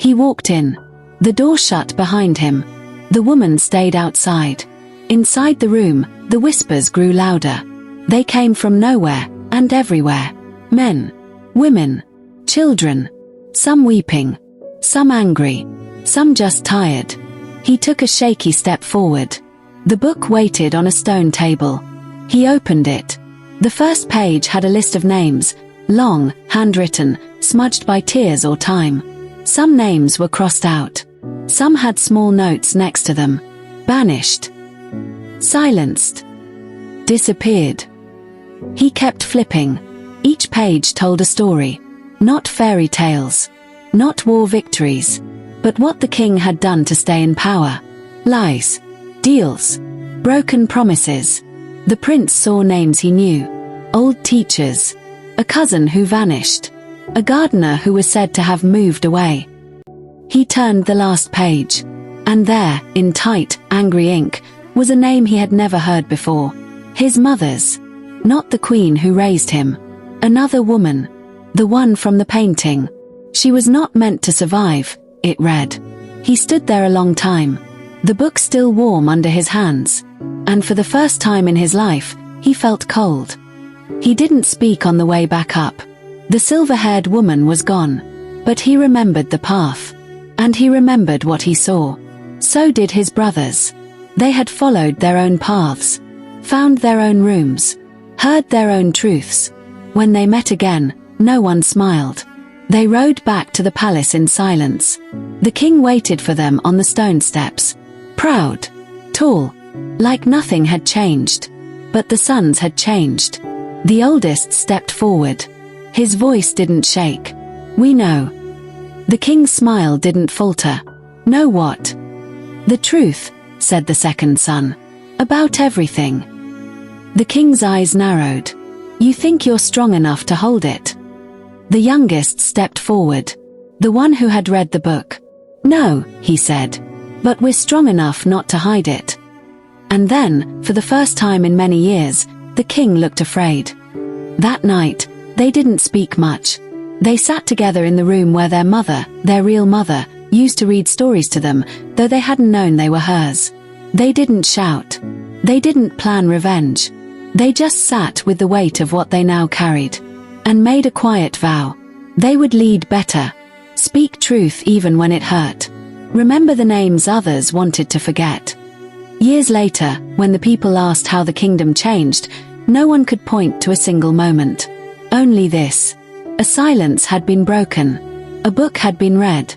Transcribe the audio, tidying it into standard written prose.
He walked in. The door shut behind him. The woman stayed outside. Inside the room, the whispers grew louder. They came from nowhere and everywhere. Men, women, children. Some weeping, some angry, some just tired. He took a shaky step forward. The book waited on a stone table. He opened it. The first page had a list of names, long, handwritten, smudged by tears or time. Some names were crossed out. Some had small notes next to them. Banished. Silenced. Disappeared. He kept flipping. Each page told a story. Not fairy tales. Not war victories. But what the king had done to stay in power. Lies. Deals. Broken promises. The prince saw names he knew. Old teachers. A cousin who vanished. A gardener who was said to have moved away. He turned the last page. And there, in tight, angry ink, was a name he had never heard before. His mother's. Not the queen who raised him. Another woman. The one from the painting. She was not meant to survive, it read. He stood there a long time. The book still warm under his hands. And for the first time in his life, he felt cold. He didn't speak on the way back up. The silver-haired woman was gone. But he remembered the path. And he remembered what he saw. So did his brothers. They had followed their own paths. Found their own rooms. Heard their own truths. When they met again, no one smiled. They rode back to the palace in silence. The king waited for them on the stone steps. Proud. Tall. Like nothing had changed. But the sons had changed. The oldest stepped forward. His voice didn't shake. We know. The king's smile didn't falter. Know what? The truth, said the second son. About everything. The king's eyes narrowed. You think you're strong enough to hold it? The youngest stepped forward. The one who had read the book. No, he said. But we're strong enough not to hide it. And then, for the first time in many years, the king looked afraid. That night, they didn't speak much. They sat together in the room where their mother, their real mother, used to read stories to them, though they hadn't known they were hers. They didn't shout. They didn't plan revenge. They just sat with the weight of what they now carried. And made a quiet vow. They would lead better. Speak truth even when it hurt. Remember the names others wanted to forget. Years later, when the people asked how the kingdom changed, no one could point to a single moment. Only this. A silence had been broken. A book had been read.